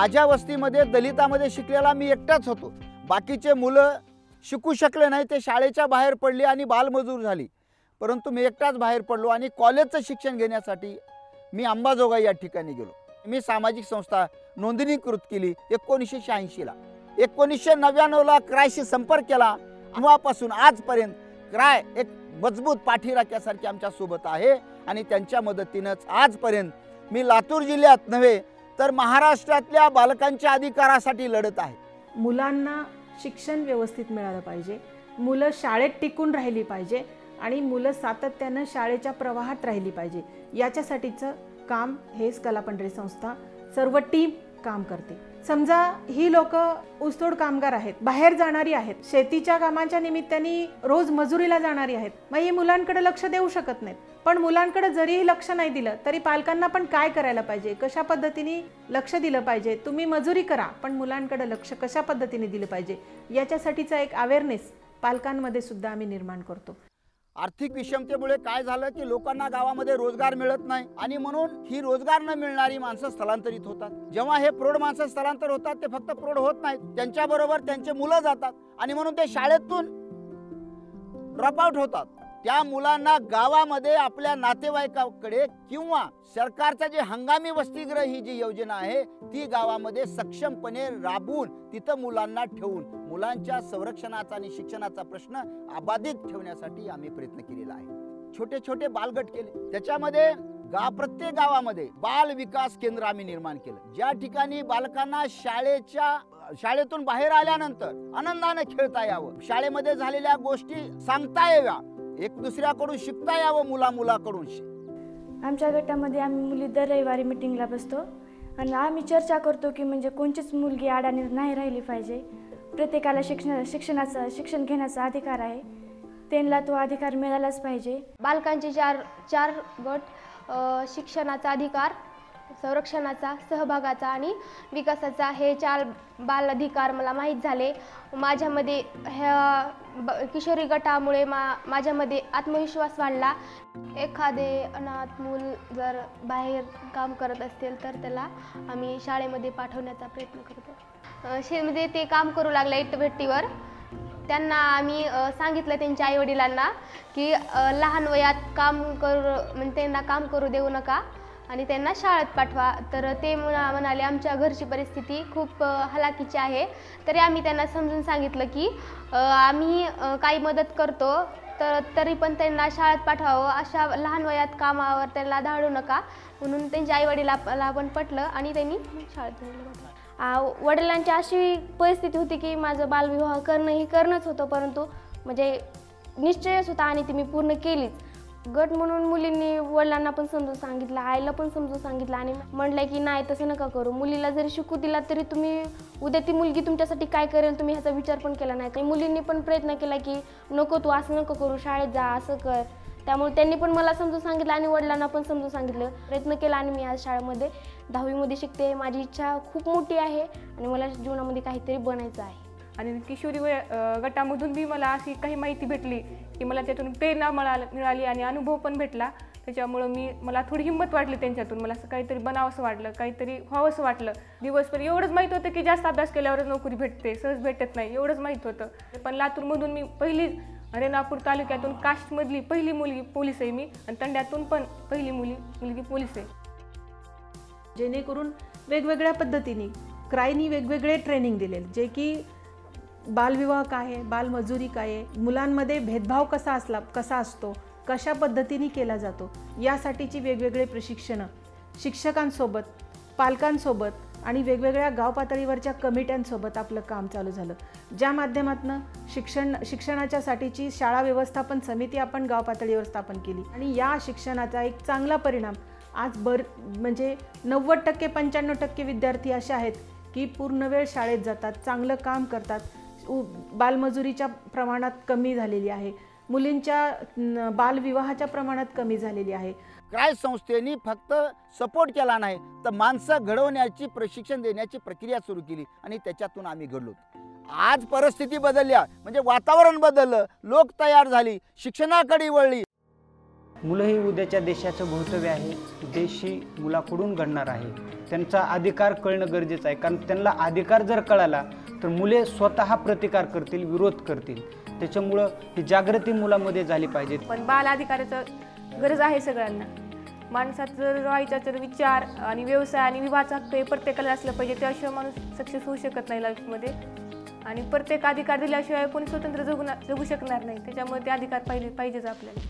माझ्या वस्तीमध्ये दलितामध्ये शिकलेला मी एकटाच होतो। बाकीचे मुलं शिकू शकले नाही, ते शाळेच्या बाहेर पडले आणि बालमजूर झाली। परंतु मी एकटाच बाहेर पडलो आणि कॉलेजचं शिक्षण घेण्यासाठी मी अंबाजोगाई या ठिकाणी गेलो। मी सामाजिक संस्था नोंदणीकृत केली 1986 ला। 1999 ला क्रायशी संपर्क केला। तेव्हापासून आजपर्यंत क्राय एक मजबूत पाठीराख्यासारखी आमच्या सोबत आहे आणि त्यांच्या मदतीनेच आजपर्यंत मी लातूर जिल्ह्यात नव्हे तर महाराष्ट्रातल्या बालकांच्या अधिकारासाठी लढत आहे। मुलांना शिक्षण व्यवस्थित मिळालं पाहिजे, मुलं शाळेत टिकून राहिली पाहिजे आणि मुलं सातत्यानं शाळेच्या प्रवाहात राहिली पाहिजे, याच्यासाठीचं काम हेच कलापंढरी संस्था सर्व टीम काम करते। समजा ही लोक ऊसतोड कामगार आहेत, बाहेर जाणारी आहेत, शेतीच्या कामाच्या निमित्ताने रोज मजुरीला जाणारी आहेत, मग ही मुलांकडे लक्ष देऊ शकत नाहीत। पण मुलांकडे जरीही लक्ष नाही दिलं तरी पालकांना पण काय करायला पाहिजे, कशा पद्धतीने लक्ष दिलं पाहिजे, तुम्ही मजुरी करा पण मुलांकडे लक्ष कशा पद्धतीने दिलं पाहिजे, याच्यासाठीचा एक अवेअरनेस पालकांमध्ये सुद्धा आम्ही निर्माण करतो। आर्थिक विषमतेमुळे काय झालं की लोकांना गावामध्ये रोजगार मिळत नाही आणि म्हणून ही रोजगार न मिळणारी माणसं स्थलांतरित होतात। जेव्हा हे प्रौढ माणसं स्थलांतर होतात ते फक्त प्रौढ होत नाहीत, त्यांच्याबरोबर त्यांचे मुलं जातात आणि म्हणून ते शाळेतून ड्रॉपआउट होतात। त्या मुलांना गावामध्ये आपल्या नातेवाईकाकडे किंवा सरकारचा जे हंगामी वसतिगृह ही जी योजना आहे ती गावामध्ये सक्षमपणे राबवून तिथं मुलांना ठेवून मुलांच्या संरक्षणाचा आणि शिक्षणाचा प्रश्न अबाधित ठेवण्यासाठी आम्ही प्रयत्न केलेला आहे। छोटे छोटे बालगट केले, त्याच्यामध्ये प्रत्येक गावामध्ये बाल विकास केंद्र आम्ही निर्माण केलं, ज्या ठिकाणी बालकांना शाळेतून बाहेर आल्यानंतर आनंदाने खेळता यावं, शाळेमध्ये झालेल्या गोष्टी सांगता याव्या, एक दुसऱ्याकडून शिकता यावं मुलाकडून। आमच्या गटामध्ये आम्ही मुली दर रविवारी मीटिंगला बसतो आणि आम्ही चर्चा करतो की म्हणजे कोणतीच मुलगी अडाणी नाही राहिली पाहिजे। प्रत्येकाला शिक्षण घेण्याचा अधिकार आहे, त्यांना तो अधिकार मिळालाच पाहिजे। बालकांचे चार गट शिक्षणाचा अधिकार, संरक्षणाचा, सहभागाचा आणि विकासाचा हे 4 बाल अधिकार मला माहीत झाले। माझ्यामध्ये ह्या किशोरी गटामुळे माझ्यामध्ये आत्मविश्वास वाढला। एखादे अनाथ मूल जर बाहेर काम करत असेल तर त्याला आम्ही शाळेमध्ये पाठवण्याचा प्रयत्न करतो। शेतीमध्ये ते काम करू लागले इटभट्टीवर, त्यांना आम्ही सांगितलं त्यांच्या आईवडिलांना की लहान वयात त्यांना काम करू देऊ नका आणि त्यांना शाळेत पाठवा। तर ते म्हणाले आमच्या घरची परिस्थिती खूप हलाखीची आहे, तरी आम्ही त्यांना समजून सांगितलं की आम्ही काही मदत करतो तरी पण त्यांना शाळेत पाठवावं, अशा लहान वयात कामावर त्यांना धाडू नका म्हणून त्यांच्या आईवडिलाला पण पटलं आणि त्यांनी शाळेत पाठवलं। वडिलांची अशी परिस्थिती होती की माझं बालविवाह करणंच होतं, परंतु म्हणजे निश्चयच होता आणि ती मी पूर्ण केलीच। गट म्हणून मुलींनी वडिलांना पण समजून सांगितलं, आईला पण समजून सांगितलं आणि म्हटलं की नाही तसं नका करू, मुलीला जरी शिकू दिला तरी तुम्ही उद्या ती मुलगी तुमच्यासाठी काय करेल तुम्ही ह्याचा विचार पण केला नाही। मुलींनी पण प्रयत्न केला की नको तू असं नको करू, शाळेत जा, असं कर। त्यामुळे त्यांनी पण मला समजून सांगितलं आणि वडिलांना पण समजून सांगितलं, प्रयत्न केला आणि मी आज शाळेमध्ये 10वी मध्ये शिकते। माझी इच्छा खूप मोठी आहे आणि मला जीवनामध्ये काहीतरी बनायचं आहे। आणि किशोरी गटामधून बी मला अशी काही माहिती भेटली की मला त्यातून प्रेरणा मिळाली आणि अनुभव पण भेटला। त्याच्यामुळं मला थोडी हिंमत वाटली त्यांच्यातून, मला असं काहीतरी बनावंसं वाटलं, काहीतरी व्हावंसं वाटलं। दिवसभर एवढंच माहीत होतं की जास्त अभ्यास केल्यावरच नोकरी भेटते, सहज भेटत नाही, एवढंच माहीत होतं। पण लातूरमधून मी रेणापूर तालुक्यातून काष्टमधली पहिली मुलगी पोलीस आहे मी आणि तंड्यातून पण पहिली मुलगी पोलीस आहे। जेणेकरून वेगवेगळ्या पद्धतीने क्रायनी वेगवेगळे ट्रेनिंग दिले, जे की बालविवाह काय आहे, बालमजुरी काय आहे, मुलांमध्ये भेदभाव कसा असतो, कशा पद्धतीने केला जातो, यासाठीची वेगवेगळे प्रशिक्षणं शिक्षकांसोबत, पालकांसोबत आणि वेगवेगळ्या गाव पातळीवरच्या कमिट्यांसोबत आपलं काम चालू झालं, ज्या माध्यमातून शिक्षणाच्या साठीची शाळा व्यवस्थापन समिती आपण गाव पातळीवर स्थापन केली आणि या शिक्षणाचा एक चांगला परिणाम आज म्हणजे 90% 95% विद्यार्थी असे आहेत की पूर्ण वेळ शाळेत जातात, चांगलं काम करतात, बालमजुरीच्या प्रमाणात कमी झालेली आहे, मुलींच्या बालविवाहाच्या प्रमाणात कमी झालेली आहे। क्राय संस्थेने फक्त सपोर्ट केला नाही तर माणसं घडवण्याची प्रशिक्षण देण्याची प्रक्रिया सुरू केली आणि त्याच्यातून आम्ही घडलो। आज परिस्थिती बदलल्या म्हणजे वातावरण बदललं, लोक तयार झाली, शिक्षणाकडे वळली। मुलं ही उद्याच्या देशाचं भवितव्य आहे. देश ही मुलाकडून घडणार आहे. त्यांचा अधिकार कळणं गरजेचं आहे, कारण त्यांना अधिकार जर कळाला तर मुले स्वतः प्रतिकार करतील, विरोध करतील. त्याच्यामुळं ही जागृती मुलामध्ये झाली पाहिजे. पण बाल अधिकाराचं गरज आहे सगळ्यांना. माणसात जर राहायचा तर विचार आणि व्यवसाय आणि विवाहाचा हक्क हे प्रत्येकाला असलं पाहिजे. त्याशिवाय माणूस सक्सेस होऊ शकत नाही लाईफमध्ये. आणि प्रत्येक अधिकार दिल्याशिवाय कोणी स्वतंत्र जगू शकणार नाही. त्याच्यामुळे ते अधिकार पाहिजेच आपल्याला.